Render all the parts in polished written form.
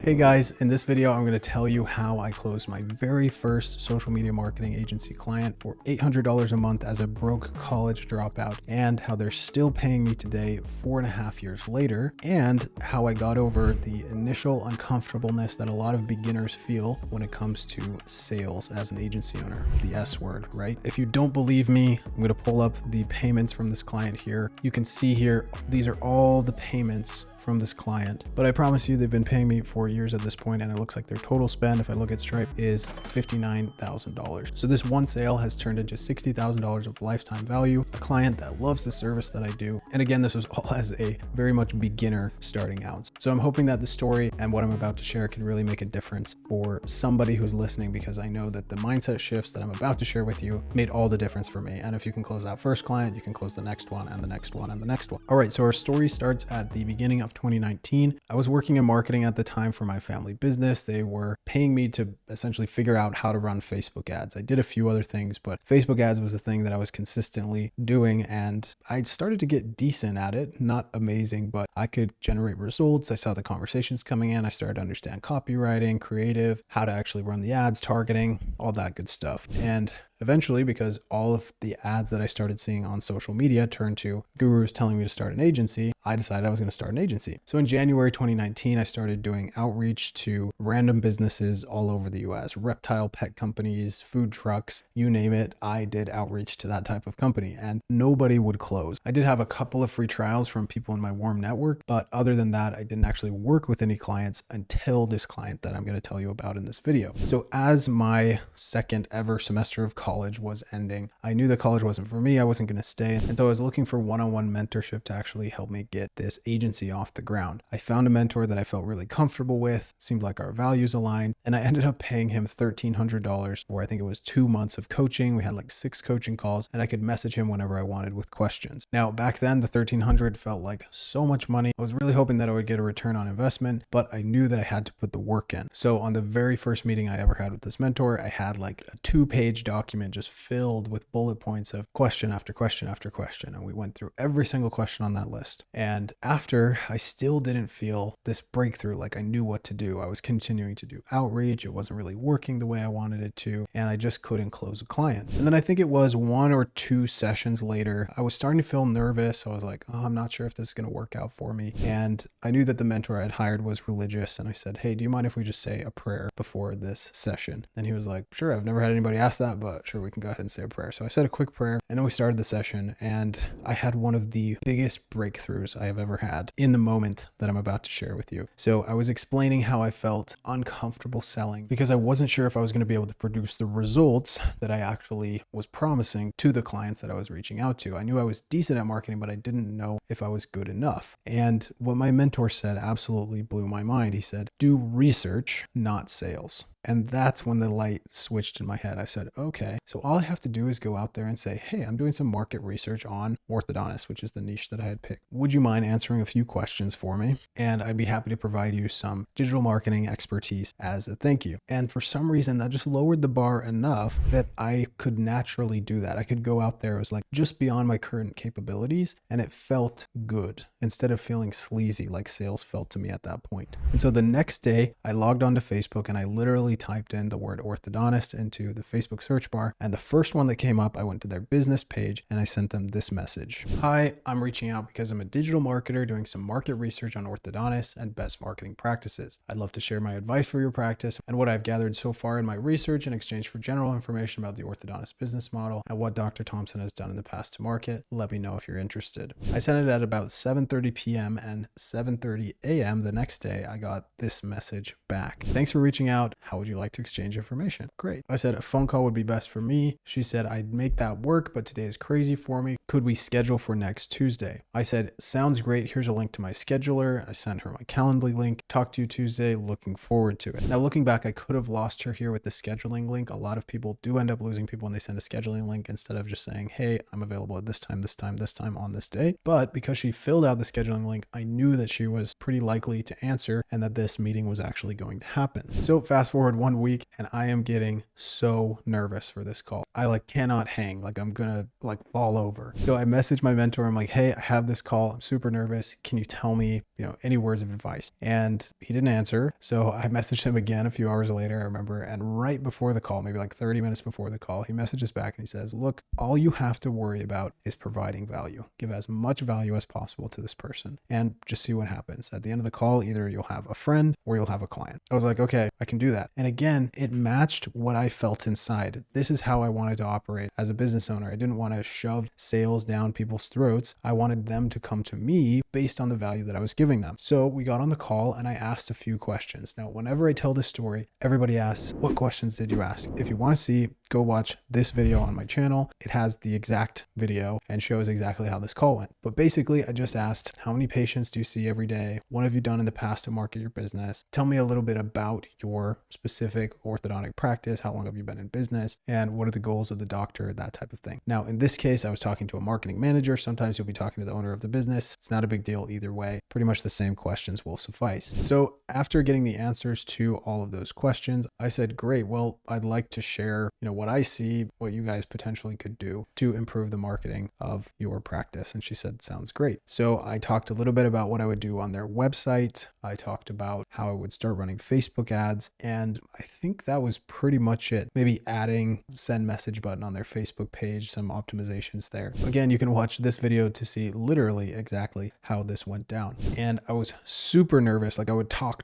Hey guys, in this video, I'm going to tell you how I closed my very first social media marketing agency client for $800 a month as a broke college dropout, and how they're still paying me today 4.5 years later, and how I got over the initial uncomfortableness that a lot of beginners feel when it comes to sales as an agency owner, the S word, right? If you don't believe me, I'm going to pull up the payments from this client here. You can see here, these are all the payments from this client, but I promise you they've been paying me for years at this point, and it looks like their total spend, if I look at Stripe, is $59,000. So this one sale has turned into $60,000 of lifetime value, a client that loves the service that I do. And again, this was all as a very much beginner starting out. So I'm hoping that the story and what I'm about to share can really make a difference for somebody who's listening, because I know that the mindset shifts that I'm about to share with you made all the difference for me. And if you can close that first client, you can close the next one and the next one and the next one. All right, so our story starts at the beginning of 2019. I was working in marketing at the time for my family business. They were paying me to essentially figure out how to run Facebook ads. I did a few other things, but Facebook ads was a thing that I was consistently doing, and I started to get decent at it. Not amazing, but I could generate results. I saw the conversations coming in. I started to understand copywriting, creative, how to actually run the ads, targeting, all that good stuff. And eventually, because all of the ads that I started seeing on social media turned to gurus telling me to start an agency, I decided I was going to start an agency. So in January 2019, I started doing outreach to random businesses all over the US, reptile pet companies, food trucks, you name it. I did outreach to that type of company, and nobody would close. I did have a couple of free trials from people in my warm network, but other than that, I didn't actually work with any clients until this client that I'm going to tell you about in this video. So as my second ever semester of college was ending, I knew that college wasn't for me. I wasn't going to stay. And so I was looking for one-on-one mentorship to actually help me get this agency off the ground. I found a mentor that I felt really comfortable with, seemed like our values aligned, and I ended up paying him $1,300 for, I think it was 2 months of coaching. We had like 6 coaching calls, and I could message him whenever I wanted with questions. Now, back then, the $1,300 felt like so much money. I was really hoping that I would get a return on investment, but I knew that I had to put the work in. So on the very first meeting I ever had with this mentor, I had like a 2-page document just filled with bullet points of question after question after question. And we went through every single question on that list. And after, I still didn't feel this breakthrough, like I knew what to do. I was continuing to do outreach. It wasn't really working the way I wanted it to, and I just couldn't close a client. And then I think it was 1 or 2 sessions later, I was starting to feel nervous. I was like, oh, I'm not sure if this is going to work out for me. And I knew that the mentor I had hired was religious. And I said, hey, do you mind if we just say a prayer before this session? And he was like, sure, I've never had anybody ask that, but sure, we can go ahead and say a prayer. So I said a quick prayer, and then we started the session, and I had one of the biggest breakthroughs I have ever had in the moment that I'm about to share with you. So I was explaining how I felt uncomfortable selling because I wasn't sure if I was going to be able to produce the results that I actually was promising to the clients that I was reaching out to. I knew I was decent at marketing, but I didn't know if I was good enough. And what my mentor said absolutely blew my mind. He said, do research, not sales. And that's when the light switched in my head. I said, okay, so all I have to do is go out there and say, hey, I'm doing some market research on orthodontists, which is the niche that I had picked. Would you mind answering a few questions for me? And I'd be happy to provide you some digital marketing expertise as a thank you. And for some reason, that just lowered the bar enough that I could naturally do that. I could go out there. It was like just beyond my current capabilities, and it felt good instead of feeling sleazy like sales felt to me at that point. And so the next day, I logged onto Facebook, and I literally typed in the word orthodontist into the Facebook search bar, and the first one that came up, I went to their business page and I sent them this message. Hi, I'm reaching out because I'm a digital marketer doing some market research on orthodontists and best marketing practices. I'd love to share my advice for your practice and what I've gathered so far in my research in exchange for general information about the orthodontist business model and what Dr. Thompson has done in the past to market. Let me know if you're interested. I sent it at about 7:30 p.m. and 7:30 a.m. the next day, I got this message back. Thanks for reaching out. How would you like to exchange information? Great. I said a phone call would be best for me. She said I'd make that work, but today is crazy for me. Could we schedule for next Tuesday? I said, sounds great. Here's a link to my scheduler. I sent her my Calendly link. Talk to you Tuesday. Looking forward to it. Now, looking back, I could have lost her here with the scheduling link. A lot of people do end up losing people when they send a scheduling link instead of just saying, hey, I'm available at this time, this time, this time on this day. But because she filled out the scheduling link, I knew that she was pretty likely to answer and that this meeting was actually going to happen. So fast forward forward 1 week and I am getting so nervous for this call. I cannot hang, I'm gonna fall over. So I messaged my mentor. I'm like, hey, I have this call. I'm super nervous. Can you tell me, any words of advice? And he didn't answer. So I messaged him again a few hours later, I remember. And right before the call, maybe 30 minutes before the call, he messages back and he says, look, all you have to worry about is providing value. Give as much value as possible to this person and just see what happens. At the end of the call, either you'll have a friend or you'll have a client. I was like, okay, I can do that. And again, it matched what I felt inside. This is how I wanted to operate as a business owner. I didn't want to shove sales down people's throats. I wanted them to come to me based on the value that I was giving them. So we got on the call and I asked a few questions. Now, whenever I tell this story, everybody asks, what questions did you ask? If you want to see, go watch this video on my channel. It has the exact video and shows exactly how this call went. But basically, I just asked, how many patients do you see every day? What have you done in the past to market your business? Tell me a little bit about your specific orthodontic practice. How long have you been in business? And what are the goals of the doctor? That type of thing. Now, in this case, I was talking to a marketing manager. Sometimes you'll be talking to the owner of the business. It's not a big deal either way. Pretty much the same questions will suffice. So after getting the answers to all of those questions, I said, great, well, I'd like to share, what I see, what you guys potentially could do to improve the marketing of your practice. And she said, sounds great. So I talked a little bit about what I would do on their website. I talked about how I would start running Facebook ads. And I think that was pretty much it. Maybe adding send message button on their Facebook page, some optimizations there. Again, you can watch this video to see literally exactly how this went down. And I was super nervous. I would talk,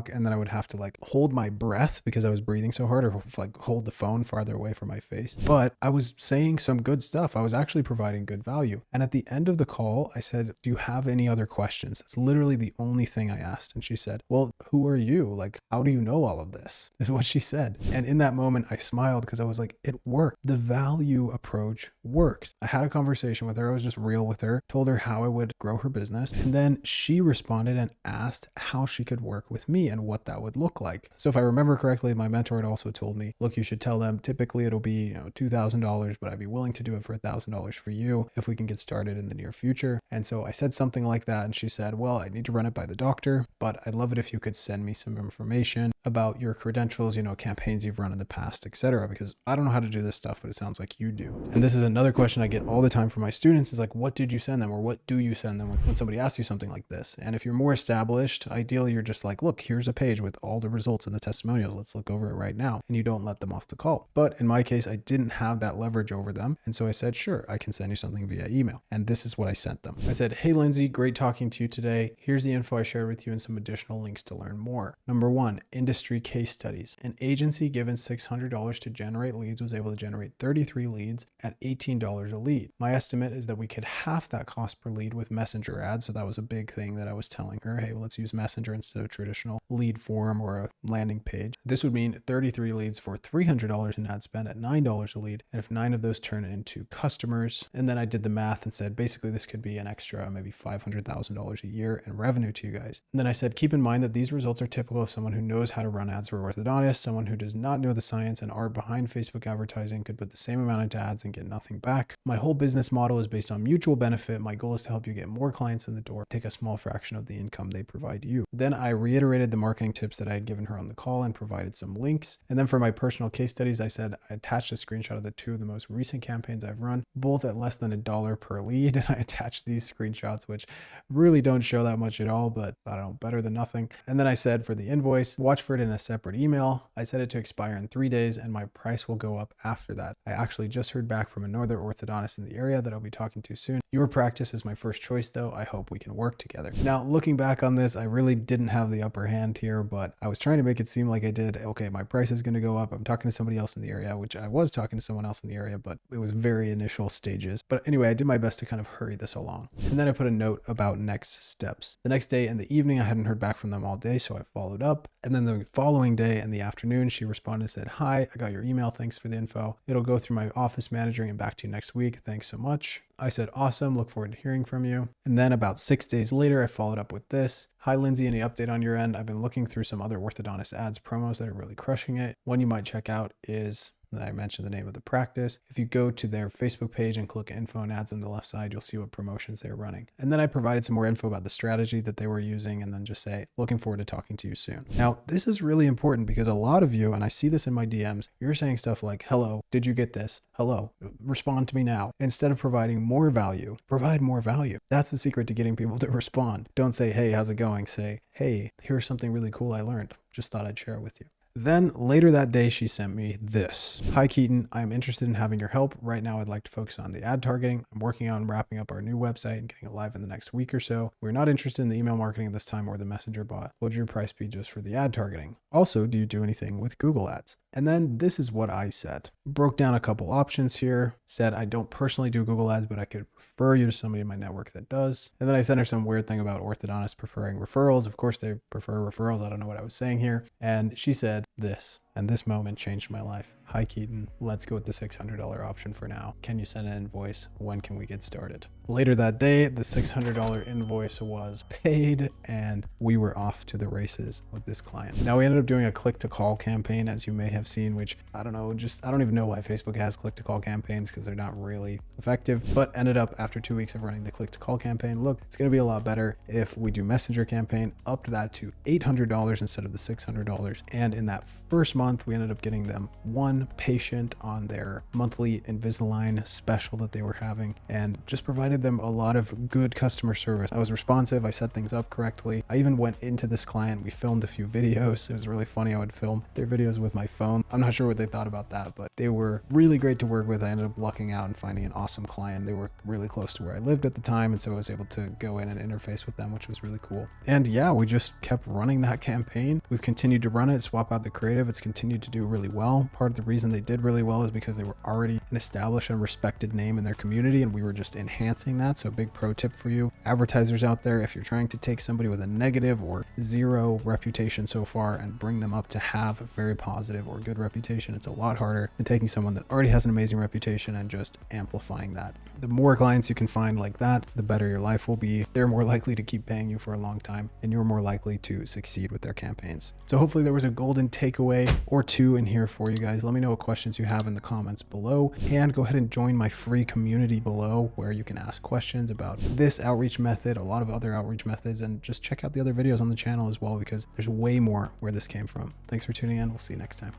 and then I would have to hold my breath because I was breathing so hard, or hold the phone farther away from my face. But I was saying some good stuff. I was actually providing good value. And at the end of the call, I said, do you have any other questions? That's literally the only thing I asked. And she said, well, who are you? How do you know all of this? Is what she said. And in that moment, I smiled because I was like, it worked. The value approach worked. I had a conversation with her. I was just real with her, told her how I would grow her business. And then she responded and asked how she could work with me and what that would look like. So if I remember correctly, my mentor had also told me, look, you should tell them typically it'll be, $2,000, but I'd be willing to do it for $1,000 for you if we can get started in the near future. And so I said something like that. And she said, well, I need to run it by the doctor, but I'd love it if you could send me some information about your credentials, campaigns you've run in the past, etc. Because I don't know how to do this stuff, but it sounds like you do. And this is another question I get all the time from my students is what did you send them, or what do you send them when somebody asks you something like this? And if you're more established, ideally you're just look, here's a page with all the results and the testimonials. Let's look over it right now. And you don't let them off the call. But in my case, I didn't have that leverage over them. And so I said, sure, I can send you something via email. And this is what I sent them. I said, hey, Lindsay, great talking to you today. Here's the info I shared with you and some additional links to learn more. Number one, industry case studies. An agency given $600 to generate leads was able to generate 33 leads at $18 a lead. My estimate is that we could half that cost per lead with messenger ads. So that was a big thing that I was telling her, hey, well, let's use messenger instead of traditional lead form or a landing page. This would mean 33 leads for $300 in ad spend at $9 a lead. And if 9 of those turn into customers, and then I did the math and said, basically this could be an extra maybe $500,000 a year in revenue to you guys. And then I said, keep in mind that these results are typical of someone who knows how to run ads for orthodontists. Someone who does not know the science and art behind Facebook advertising could put the same amount into ads and get nothing back. My whole business model is based on mutual benefit. My goal is to help you get more clients in the door, take a small fraction of the income they provide you. Then I reiterated the marketing tips that I had given her on the call and provided some links. And then for my personal case studies, I said I attached a screenshot of the 2 of the most recent campaigns I've run, both at less than $1 per lead. And I attached these screenshots, which really don't show that much at all, but I don't know, better than nothing. And then I said for the invoice, watch for it in a separate email. I set it to expire in 3 days and my price will go up after that. I actually just heard back from another orthodontist in the area that I'll be talking to soon. Your practice is my first choice though. I hope we can work together. Now, looking back on this, I really didn't have the upper hand here, but I was trying to make it seem like I did. Okay, my price is going to go up. I'm talking to somebody else in the area, which I was talking to someone else in the area, but it was very initial stages. But anyway, I did my best to kind of hurry this along. And then I put a note about next steps. The next day in the evening, I hadn't heard back from them all day, so I followed up. And then the following day in the afternoon, she responded and said, hi, I got your email. Thanks for the info. It'll go through my office manager and back to you next week. Thanks so much. I said, awesome, look forward to hearing from you. And then about 6 days later, I followed up with this. Hi, Lindsay, any update on your end? I've been looking through some other orthodontist ads promos that are really crushing it. One you might check out is, I mentioned the name of the practice. If you go to their Facebook page and click info and ads on the left side, you'll see what promotions they're running. And then I provided some more info about the strategy that they were using and then just say, looking forward to talking to you soon. Now, this is really important because a lot of you, and I see this in my DMs, you're saying stuff like, hello, did you get this? Hello, respond to me now. Instead of providing more value, provide more value. That's the secret to getting people to respond. Don't say, hey, how's it going? Say, hey, here's something really cool I learned. Just thought I'd share it with you. Then later that day, she sent me this. Hi, Keaton. I'm interested in having your help. Right now, I'd like to focus on the ad targeting. I'm working on wrapping up our new website and getting it live in the next week or so. We're not interested in the email marketing at this time or the messenger bot. What would your price be just for the ad targeting? Also, do you do anything with Google ads? And then this is what I said. Broke down a couple options here. Said I don't personally do Google ads, but I could refer you to somebody in my network that does. And then I sent her some weird thing about orthodontists preferring referrals. Of course, they prefer referrals. I don't know what I was saying here. And she said this, and this moment changed my life. Hi, Keaton. Let's go with the $600 option for now. Can you send an invoice? When can we get started? Later that day, the $600 invoice was paid and we were off to the races with this client. Now we ended up doing a click to call campaign, as you may have seen, which I don't know, I don't even know why Facebook has click to call campaigns because they're not really effective, but ended up after 2 weeks of running the click to call campaign, look, it's going to be a lot better if we do messenger campaign, upped that to $800 instead of the $600. And in that first month, we ended up getting them one patient on their monthly Invisalign special that they were having and just provided them a lot of good customer service. I was responsive. I set things up correctly. I even went into this client. We filmed a few videos. It was really funny. I would film their videos with my phone. I'm not sure what they thought about that, but they were really great to work with. I ended up lucking out and finding an awesome client. They were really close to where I lived at the time. And so I was able to go in and interface with them, which was really cool. And yeah, we just kept running that campaign. We've continued to run it, swap out the creative. It's continued to do really well. Part of the reason they did really well is because they were already an established and respected name in their community, and we were just enhancing that. So big pro tip for you advertisers out there, if you're trying to take somebody with a negative or zero reputation so far and bring them up to have a very positive or good reputation, it's a lot harder than taking someone that already has an amazing reputation and just amplifying that. The more clients you can find like that, the better your life will be. They're more likely to keep paying you for a long time, and you're more likely to succeed with their campaigns. So hopefully there was a golden takeaway or two in here for you guys. Let me know what questions you have in the comments below, and go ahead and join my free community below where you can ask questions about this outreach method, a lot of other outreach methods, and just check out the other videos on the channel as well, because there's way more where this came from. Thanks for tuning in. We'll see you next time.